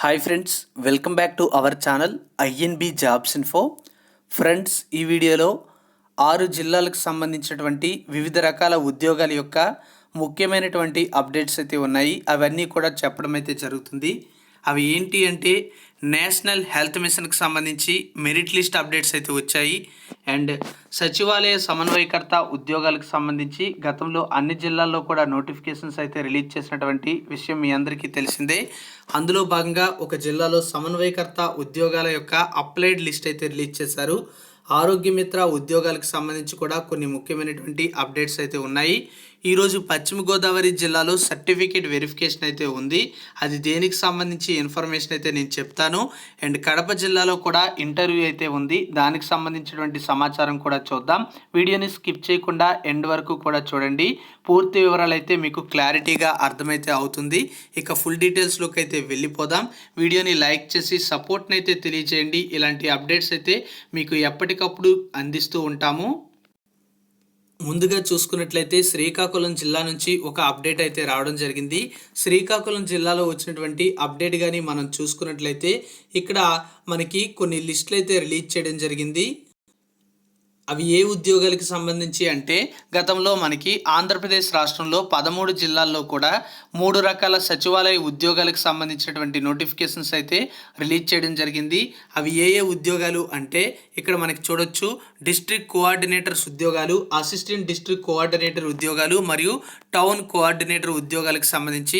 Hi friends, welcome back to our channel INB jobs info. Friends, ఈ వీడియోలో 6 జిల్లాలకు సంబంధించినటువంటి వివిధ రకాల ఉద్యోగాల యొక్క ముఖ్యమైనటువంటి అప్డేట్స్ అయితే ఉన్నాయి. అవన్నీ కూడా చెప్పడం అయితే జరుగుతుంది. అవి ఏంటి అంటే నేషనల్ హెల్త్ మిషన్కి సంబంధించి మెరిట్ లిస్ట్ అప్డేట్స్ అయితే వచ్చాయి. అండ్ సచివాలయ సమన్వయకర్త ఉద్యోగాలకు సంబంధించి గతంలో అన్ని జిల్లాల్లో కూడా నోటిఫికేషన్స్ అయితే రిలీజ్ చేసినటువంటి విషయం మీ అందరికీ తెలిసిందే. అందులో భాగంగా ఒక జిల్లాలో సమన్వయకర్త ఉద్యోగాల యొక్క అప్లైడ్ లిస్ట్ అయితే రిలీజ్ చేశారు. ఆరోగ్య మిత్ర ఉద్యోగాలకు సంబంధించి కూడా కొన్ని ముఖ్యమైనటువంటి అప్డేట్స్ అయితే ఉన్నాయి. ఈరోజు పశ్చిమ గోదావరి జిల్లాలో సర్టిఫికేట్ వెరిఫికేషన్ అయితే ఉంది. అది దేనికి సంబంధించి ఇన్ఫర్మేషన్ అయితే నేను చెప్తాను. అండ్ కడప జిల్లాలో కూడా ఇంటర్వ్యూ అయితే ఉంది. దానికి సంబంధించినటువంటి సమాచారం కూడా చూద్దాం. వీడియోని స్కిప్ చేయకుండా ఎండ్ వరకు కూడా చూడండి. పూర్తి వివరాలు అయితే మీకు క్లారిటీగా అర్థమైతే అవుతుంది. ఇక ఫుల్ డీటెయిల్స్లోకి అయితే వెళ్ళిపోదాం. వీడియోని లైక్ చేసి సపోర్ట్ని అయితే తెలియజేయండి. ఇలాంటి అప్డేట్స్ అయితే మీకు ఎప్పటికప్పుడు అందిస్తూ ఉంటాము. ముందుగా చూసుకున్నట్లయితే శ్రీకాకుళం జిల్లా నుంచి ఒక అప్డేట్ అయితే రావడం జరిగింది. శ్రీకాకుళం జిల్లాలో వచ్చినటువంటి అప్డేట్ కానీ మనం చూసుకున్నట్లయితే ఇక్కడ మనకి కొన్ని లిస్టులు అయితే రిలీజ్ చేయడం జరిగింది. అవి ఏ ఉద్యోగాలకు సంబంధించి అంటే గతంలో మనకి ఆంధ్రప్రదేశ్ రాష్ట్రంలో 13 జిల్లాల్లో కూడా 3 రకాల సచివాలయ ఉద్యోగాలకు సంబంధించినటువంటి నోటిఫికేషన్స్ అయితే రిలీజ్ చేయడం జరిగింది. అవి ఏ ఉద్యోగాలు అంటే ఇక్కడ మనకి చూడొచ్చు, డిస్ట్రిక్ట్ కోఆర్డినేటర్స్ ఉద్యోగాలు, అసిస్టెంట్ డిస్ట్రిక్ట్ కోఆర్డినేటర్ ఉద్యోగాలు మరియు టౌన్ కోఆర్డినేటర్ ఉద్యోగాలకు సంబంధించి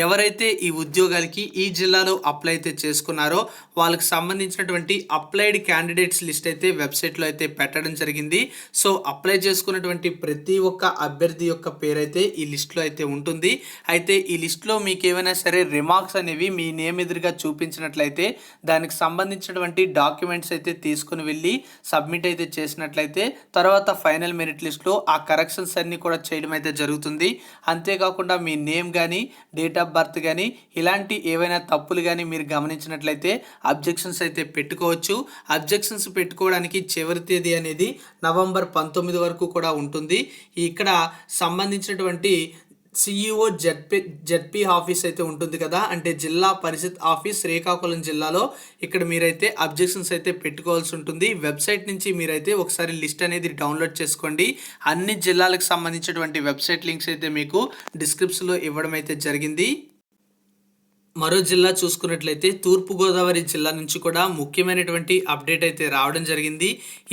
ఎవరైతే ఈ ఉద్యోగాలకి ఈ జిల్లాలో అప్లై అయితే చేసుకున్నారో వాళ్ళకి సంబంధించినటువంటి అప్లైడ్ క్యాండిడేట్స్ లిస్ట్ అయితే వెబ్సైట్లో అయితే పెట్టడం జరిగింది. సో అప్లై చేసుకున్నటువంటి ప్రతి ఒక్క అభ్యర్థి యొక్క పేరు అయితే ఈ లిస్ట్లో అయితే ఉంటుంది. అయితే ఈ లిస్ట్లో మీకు ఏమైనా సరే రిమార్క్స్ అనేవి మీ నేమ్ ఎదురుగా చూపించినట్లయితే దానికి సంబంధించినటువంటి డాక్యుమెంట్స్ అయితే తీసుకుని వెళ్ళి సబ్మిట్ అయితే చేసినట్లయితే తర్వాత ఫైనల్ మెరిట్ లిస్ట్లో ఆ కరెక్షన్స్ అన్నీ కూడా చేయడం అయితే జరుగుతుంది. అంతేకాకుండా మీ నేమ్ కానీ డేట్ ఆఫ్ బర్త్ కానీ ఇలాంటి ఏవైనా తప్పులు కానీ మీరు గమనించినట్లయితే అబ్జెక్షన్స్ అయితే పెట్టుకోవచ్చు. అబ్జెక్షన్స్ పెట్టుకోవడానికి చివరి తేదీ అనేది నవంబర్ 19 వరకు కూడా ఉంటుంది. ఇక్కడ సంబంధించినటువంటి సిఇఓ జెడ్పీ ఆఫీస్ అయితే ఉంటుంది కదా, అంటే జిల్లా పరిషత్ ఆఫీస్ శ్రీకాకుళం జిల్లాలో ఇక్కడ మీరైతే అబ్జెక్షన్స్ అయితే పెట్టుకోవాల్సి ఉంటుంది. వెబ్సైట్ నుంచి మీరైతే ఒకసారి లిస్ట్ అనేది డౌన్లోడ్ చేసుకోండి. అన్ని జిల్లాలకు సంబంధించినటువంటి వెబ్సైట్ లింక్స్ అయితే మీకు డిస్క్రిప్షన్లో ఇవ్వడం అయితే జరిగింది. మరో జిల్లా చూసుకున్నట్లయితే తూర్పుగోదావరి జిల్లా నుంచి కూడా ముఖ్యమైనటువంటి అప్డేట్ అయితే రావడం జరిగింది.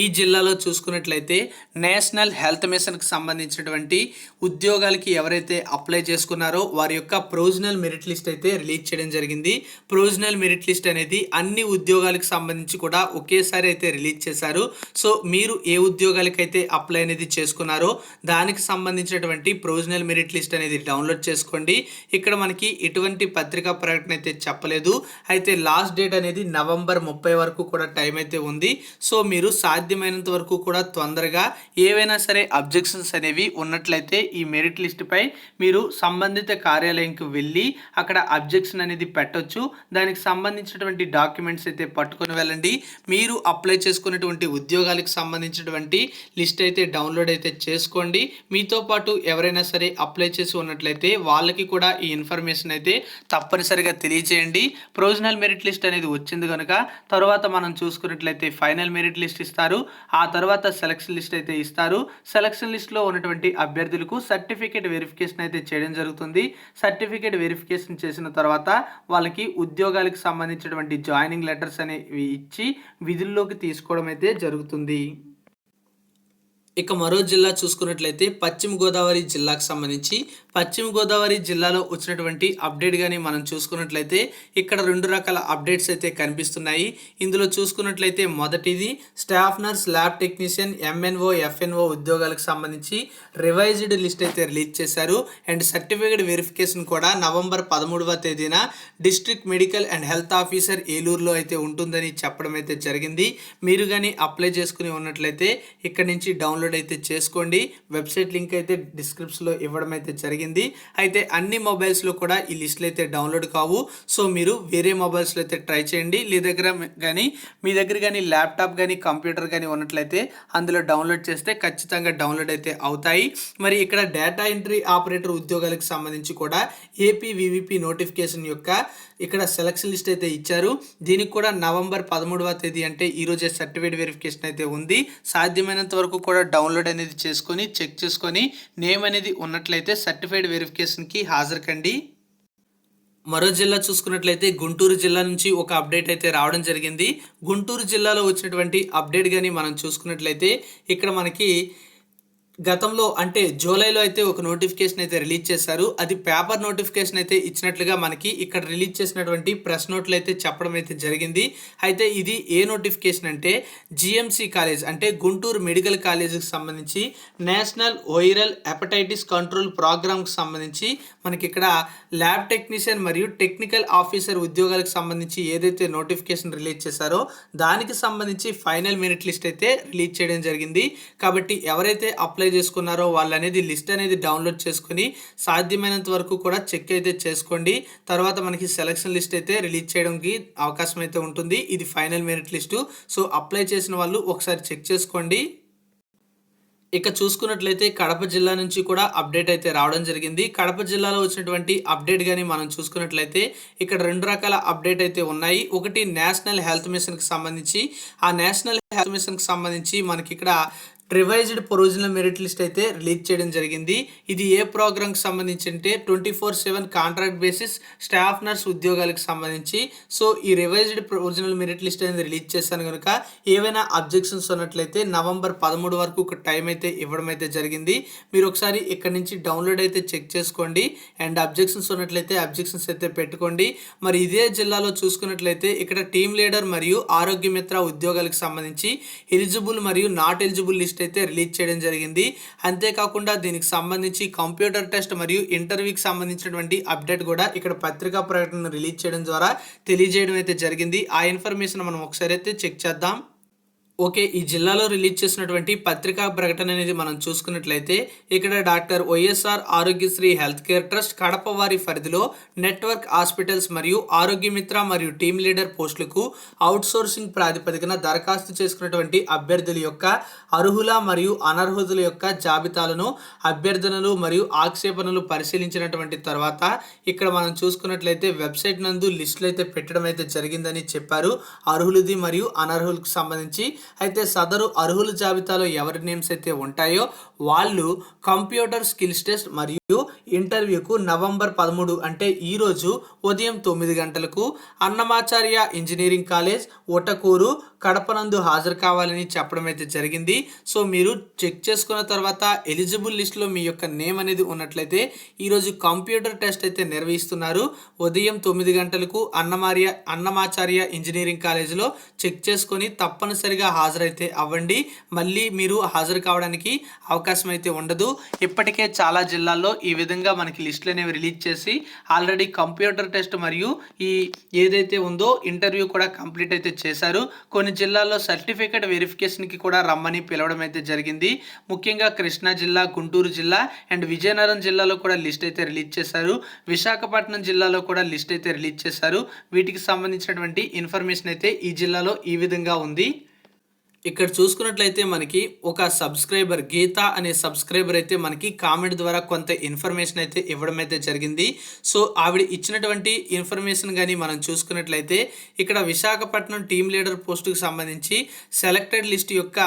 ఈ జిల్లాలో చూసుకున్నట్లయితే నేషనల్ హెల్త్ మిషన్కి సంబంధించినటువంటి ఉద్యోగాలకి ఎవరైతే అప్లై చేసుకున్నారో వారి యొక్క ప్రొవిజనల్ మెరిట్ లిస్ట్ అయితే రిలీజ్ చేయడం జరిగింది. ప్రొవిజనల్ మెరిట్ లిస్ట్ అనేది అన్ని ఉద్యోగాలకు సంబంధించి కూడా ఒకేసారి అయితే రిలీజ్ చేశారు. సో మీరు ఏ ఉద్యోగాలకైతే అప్లై అనేది చేసుకున్నారో దానికి సంబంధించినటువంటి ప్రొవిజనల్ మెరిట్ లిస్ట్ అనేది డౌన్లోడ్ చేసుకోండి. ఇక్కడ మనకి ఎటువంటి పత్రికా ప్రకటన అయితే చెప్పలేదు. అయితే లాస్ట్ డేట్ అనేది నవంబర్ 30 వరకు కూడా టైం అయితే ఉంది. సో మీరు సాధ్యమైనంత వరకు కూడా తొందరగా ఏవైనా సరే అబ్జెక్షన్స్ అనేవి ఉన్నట్లయితే ఈ మెరిట్ లిస్ట్ పై మీరు సంబంధిత కార్యాలయంకి వెళ్ళి అక్కడ అబ్జెక్షన్ అనేది పెట్టొచ్చు. దానికి సంబంధించినటువంటి డాక్యుమెంట్స్ అయితే పట్టుకొని వెళ్ళండి. మీరు అప్లై చేసుకున్నటువంటి ఉద్యోగాలకు సంబంధించినటువంటి లిస్ట్ అయితే డౌన్లోడ్ అయితే చేసుకోండి. మీతో పాటు ఎవరైనా సరే అప్లై చేసి ఉన్నట్లయితే వాళ్ళకి కూడా ఈ ఇన్ఫర్మేషన్ అయితే తప్పనిసరిగా తెలియజేయండి. ప్రొవిజనల్ మెరిట్ లిస్ట్ అనేది వచ్చింది కనుక తర్వాత మనం చూసుకున్నట్లయితే ఫైనల్ మెరిట్ లిస్ట్ ఇస్తారు. ఆ తర్వాత సెలక్షన్ లిస్ట్ అయితే ఇస్తారు. సెలక్షన్ లిస్ట్లో ఉన్నటువంటి అభ్యర్థులకు సర్టిఫికేట్ వెరిఫికేషన్ అయితే చేయడం జరుగుతుంది. సర్టిఫికేట్ వెరిఫికేషన్ చేసిన తర్వాత వాళ్ళకి ఉద్యోగాలకు సంబంధించినటువంటి జాయినింగ్ లెటర్స్ అనేవి ఇచ్చి విధుల్లోకి తీసుకోవడం అయితే జరుగుతుంది. ఇక మరో జిల్లా చూసుకున్నట్లయితే పశ్చిమ గోదావరి జిల్లాకు సంబంధించి పశ్చిమ గోదావరి జిల్లాలో వచ్చినటువంటి అప్డేట్ కానీ మనం చూసుకున్నట్లయితే ఇక్కడ 2 రకాల అప్డేట్స్ అయితే కనిపిస్తున్నాయి. ఇందులో చూసుకున్నట్లయితే మొదటిది staff nurse, lab technician, MNO, F&O ఉద్యోగాలకు సంబంధించి రివైజ్డ్ లిస్ట్ అయితే రిలీజ్ చేశారు. అండ్ సర్టిఫికేట్ వెరిఫికేషన్ కూడా నవంబర్ 13వ తేదీన district medical and health officer ఏలూరులో అయితే ఉంటుందని చెప్పడం అయితే జరిగింది. మీరు కానీ అప్లై చేసుకుని ఉన్నట్లయితే ఇక్కడ నుంచి డౌన్లోడ్ డౌన్లోడ్ అయితే చేసుకోండి. వెబ్సైట్ లింక్ అయితే డిస్క్రిప్షన్లో ఇవ్వడం అయితే జరిగింది. అయితే అన్ని మొబైల్స్లో కూడా ఈ లిస్టులు అయితే డౌన్లోడ్ కావు. సో మీరు వేరే మొబైల్స్లో అయితే ట్రై చేయండి. మీ దగ్గర కానీ ల్యాప్టాప్ కానీ కంప్యూటర్ కానీ ఉన్నట్లయితే అందులో డౌన్లోడ్ చేస్తే ఖచ్చితంగా డౌన్లోడ్ అయితే అవుతాయి. మరి ఇక్కడ డేటా ఎంట్రీ ఆపరేటర్ ఉద్యోగాలకు సంబంధించి కూడా ఏపీ వివిపి నోటిఫికేషన్ యొక్క ఇక్కడ సెలక్షన్ లిస్ట్ అయితే ఇచ్చారు. దీనికి కూడా నవంబర్ 13వ తేదీ అంటే ఈరోజే సర్టిఫికేట్ వెరిఫికేషన్ అయితే ఉంది. సాధ్యమైనంత వరకు కూడా డౌన్లోడ్ అనేది చేసుకొని చెక్ చేసుకొని నేమ్ అనేది ఉన్నట్లయితే సర్టిఫైడ్ వెరిఫికేషన్కి హాజరు కండి. మరో జిల్లా చూసుకున్నట్లయితే గుంటూరు జిల్లా నుంచి ఒక అప్డేట్ అయితే రావడం జరిగింది. గుంటూరు జిల్లాలో వచ్చినటువంటి అప్డేట్ కానీ మనం చూసుకున్నట్లయితే ఇక్కడ మనకి గతంలో అంటే జూలైలో అయితే ఒక నోటిఫికేషన్ అయితే రిలీజ్ చేశారు. అది పేపర్ నోటిఫికేషన్ అయితే ఇచ్చినట్లుగా మనకి ఇక్కడ రిలీజ్ చేసినటువంటి ప్రెస్ నోట్లు అయితే చెప్పడం అయితే జరిగింది. అయితే ఇది ఏ నోటిఫికేషన్ అంటే జిఎంసి కాలేజ్ అంటే గుంటూరు మెడికల్ కాలేజీకి సంబంధించి నేషనల్ వైరల్ హెపటైటిస్ కంట్రోల్ ప్రోగ్రామ్కి సంబంధించి మనకి ఇక్కడ ల్యాబ్ టెక్నీషియన్ మరియు టెక్నికల్ ఆఫీసర్ ఉద్యోగాలకు సంబంధించి ఏదైతే నోటిఫికేషన్ రిలీజ్ చేశారో దానికి సంబంధించి ఫైనల్ మెరిట్ లిస్ట్ అయితే రిలీజ్ చేయడం జరిగింది. కాబట్టి ఎవరైతే అప్లై చేసుకున్నారో వాళ్ళు అనేది లిస్ట్ అనేది డౌన్లోడ్ చేసుకుని సాధ్యమైనంత వరకు కూడా చెక్ అయితే చేసుకోండి. తర్వాత మనకి సెలక్షన్ లిస్ట్ అయితే రిలీజ్ చేయడానికి అవకాశం అయితే ఉంటుంది. ఇది final merit list. So apply చేసిన వాళ్ళు ఒకసారి చెక్ చేసుకోండి. ఇక చూసుకున్నట్లయితే కడప జిల్లా నుంచి కూడా అప్డేట్ అయితే రావడం జరిగింది. కడప జిల్లాలో వచ్చినటువంటి అప్డేట్ కానీ మనం చూసుకున్నట్లయితే ఇక్కడ 2 రకాల అప్డేట్ అయితే ఉన్నాయి. ఒకటి నేషనల్ హెల్త్ మిషన్కి సంబంధించి, ఆ నేషనల్ హెల్త్ మిషన్కి సంబంధించి మనకి ఇక్కడ రివైజ్డ్ ప్రొవిజనల్ మెరిట్ లిస్ట్ అయితే రిలీజ్ చేయడం జరిగింది. ఇది ఏ ప్రోగ్రామ్కి సంబంధించి అంటే 24/7 కాంట్రాక్ట్ బేసిస్ స్టాఫ్ నర్స్ ఉద్యోగాలకు సంబంధించి. సో ఈ రివైజ్డ్ ప్రొవిజనల్ మెరిట్ లిస్ట్ అనేది రిలీజ్ చేశాను కనుక ఏవైనా అబ్జెక్షన్స్ ఉన్నట్లయితే నవంబర్ 13 వరకు ఒక టైం అయితే ఇవ్వడం అయితే జరిగింది. మీరు ఒకసారి ఇక్కడ నుంచి డౌన్లోడ్ అయితే చెక్ చేసుకోండి. అండ్ అబ్జెక్షన్స్ ఉన్నట్లయితే అబ్జెక్షన్స్ అయితే పెట్టుకోండి. మరి ఇదే జిల్లాలో చూసుకున్నట్లయితే ఇక్కడ టీమ్ లీడర్ మరియు ఆరోగ్య మిత్ర ఉద్యోగాలకు సంబంధించి ఎలిజిబుల్ మరియు నాట్ ఎలిజిబుల్ లిస్ట్ అయితే రిలీజ్ చేయడం జరిగింది. అంతేకాకుండా దీనికి సంబంధించి కంప్యూటర్ టెస్ట్ మరియు ఇంటర్వ్యూకి సంబంధించినటువంటి అప్డేట్ కూడా ఇక్కడ పత్రికా ప్రకటన రిలీజ్ చేయడం ద్వారా తెలియజేయడం అయితే జరిగింది. ఆ ఇన్ఫర్మేషన్ మనం ఒకసారి అయితే చెక్ చేద్దాం. ఓకే, ఈ జిల్లాలో రిలీజ్ చేసినటువంటి పత్రికా ప్రకటన అనేది మనం చూసుకున్నట్లయితే ఇక్కడ doctor YSR Aarogyasri health care trust Kadapa వారి పరిధిలో నెట్వర్క్ హాస్పిటల్స్ మరియు ఆరోగ్య మిత్ర మరియు టీమ్ లీడర్ పోస్టులకు అవుట్సోర్సింగ్ ప్రాతిపదికన దరఖాస్తు చేసుకున్నటువంటి అభ్యర్థుల యొక్క అర్హుల మరియు అనర్హుల యొక్క జాబితాలను అభ్యర్థనలు మరియు ఆక్షేపణలు పరిశీలించినటువంటి తర్వాత ఇక్కడ మనం చూసుకున్నట్లయితే వెబ్సైట్ నందు లిస్టులు అయితే పెట్టడం అయితే జరిగిందని చెప్పారు అర్హులది మరియు అనర్హులకు సంబంధించి. అయితే సదరు అర్హుల జాబితాలో ఎవరి నేమ్స్ అయితే ఉంటాయో వాళ్ళు కంప్యూటర్ స్కిల్స్ టెస్ట్ మరియు ఇంటర్వ్యూకు నవంబర్ 13 అంటే ఈరోజు ఉదయం 9 గంటలకు అన్నమాచార్య ఇంజనీరింగ్ కాలేజ్ ఒటకూరు కడపనందు హాజరు కావాలని చెప్పడం అయితే జరిగింది. సో మీరు చెక్ చేసుకున్న తర్వాత ఎలిజిబుల్ లిస్టులో మీ యొక్క నేమ్ అనేది ఉన్నట్లయితే ఈరోజు కంప్యూటర్ టెస్ట్ అయితే నిర్వహిస్తున్నారు. ఉదయం 9 గంటలకు అన్నమాచార్య ఇంజనీరింగ్ కాలేజీలో చెక్ చేసుకొని తప్పనిసరిగా హాజరైతే అవ్వండి. మళ్ళీ మీరు హాజరు కావడానికి అవకాశం అయితే ఉండదు. ఇప్పటికే చాలా జిల్లాల్లో ఈ విధంగా మనకి లిస్టులు అనేవి రిలీజ్ చేసి ఆల్రెడీ కంప్యూటర్ టెస్ట్ మరియు ఈ ఏదైతే ఉందో ఇంటర్వ్యూ కూడా కంప్లీట్ అయితే చేశారు. కొన్ని జిల్లాల్లో సర్టిఫికేట్ వెరిఫికేషన్కి కూడా రమ్మని పిలవడం అయితే జరిగింది. ముఖ్యంగా కృష్ణా జిల్లా, గుంటూరు జిల్లా అండ్ విజయనగరం జిల్లాలో కూడా లిస్ట్ అయితే రిలీజ్ చేశారు. విశాఖపట్నం జిల్లాలో కూడా లిస్ట్ అయితే రిలీజ్ చేశారు. వీటికి సంబంధించినటువంటి ఇన్ఫర్మేషన్ అయితే ఈ జిల్లాలో ఈ విధంగా ఉంది. ఇక్కడ చూసుకున్నట్లయితే మనకి ఒక సబ్స్క్రైబర్ గీత అనే సబ్స్క్రైబర్ అయితే మనకి కామెంట్ ద్వారా కొంత ఇన్ఫర్మేషన్ అయితే ఇవ్వడం అయితే జరిగింది. సో ఆవిడ ఇచ్చినటువంటి ఇన్ఫర్మేషన్ కానీ మనం చూసుకున్నట్లయితే ఇక్కడ విశాఖపట్నం టీమ్ లీడర్ పోస్టుకు సంబంధించి సెలెక్టెడ్ లిస్ట్ యొక్క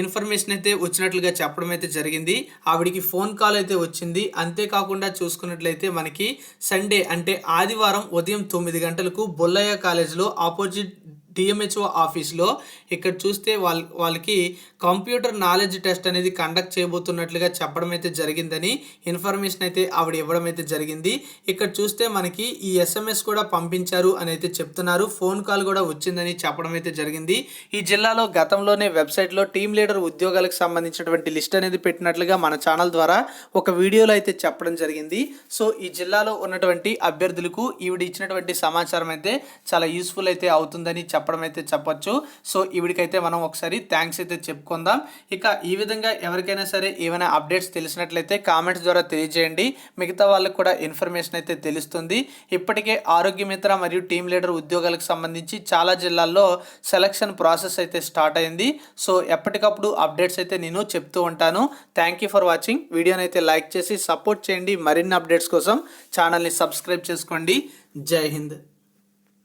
ఇన్ఫర్మేషన్ అయితే వచ్చినట్లుగా చెప్పడం అయితే జరిగింది. ఆవిడికి ఫోన్ కాల్ అయితే వచ్చింది. అంతేకాకుండా చూసుకున్నట్లయితే మనకి సండే అంటే ఆదివారం ఉదయం 9 గంటలకు బొల్లయ్య కాలేజ్లో ఆపోజిట్ డిఎంహెచ్ఓ ఆఫీస్లో ఇక్కడ చూస్తే వాళ్ళకి కంప్యూటర్ నాలెడ్జ్ టెస్ట్ అనేది కండక్ట్ చేయబోతున్నట్లుగా చెప్పడం అయితే జరిగిందని ఇన్ఫర్మేషన్ అయితే ఆవిడ ఇవ్వడం అయితే జరిగింది. ఇక్కడ చూస్తే మనకి ఈ ఎస్ఎంఎస్ కూడా పంపించారు అని అయితే చెప్తున్నారు. ఫోన్ కాల్ కూడా వచ్చిందని చెప్పడం అయితే జరిగింది. ఈ జిల్లాలో గతంలోనే వెబ్సైట్లో టీమ్ లీడర్ ఉద్యోగాలకు సంబంధించినటువంటి లిస్ట్ అనేది పెట్టినట్లుగా మన ఛానల్ ద్వారా ఒక వీడియోలో అయితే చెప్పడం జరిగింది. సో ఈ జిల్లాలో ఉన్నటువంటి అభ్యర్థులకు ఈవిడ ఇచ్చినటువంటి సమాచారం అయితే చాలా యూస్ఫుల్ అయితే అవుతుందని చెప్పడం అయితే చెప్పొచ్చు. సో ఈవిడికైతే మనం ఒకసారి థ్యాంక్స్ అయితే చెప్పుకుందాం. ఇక ఈ విధంగా ఎవరికైనా సరే ఏమైనా అప్డేట్స్ తెలిసినట్లయితే కామెంట్స్ ద్వారా తెలియజేయండి. మిగతా వాళ్ళకు కూడా ఇన్ఫర్మేషన్ అయితే తెలుస్తుంది. ఇప్పటికే ఆరోగ్య మిత్ర మరియు టీమ్ లీడర్ ఉద్యోగాలకు సంబంధించి చాలా జిల్లాల్లో సెలక్షన్ ప్రాసెస్ అయితే స్టార్ట్ అయింది. సో ఎప్పటికప్పుడు అప్డేట్స్ అయితే నేను చెప్తూ ఉంటాను. Thank you for watching. వీడియోని అయితే లైక్ చేసి సపోర్ట్ చేయండి. మరిన్ని అప్డేట్స్ కోసం ఛానల్ని సబ్స్క్రైబ్ చేసుకోండి. జై హింద్.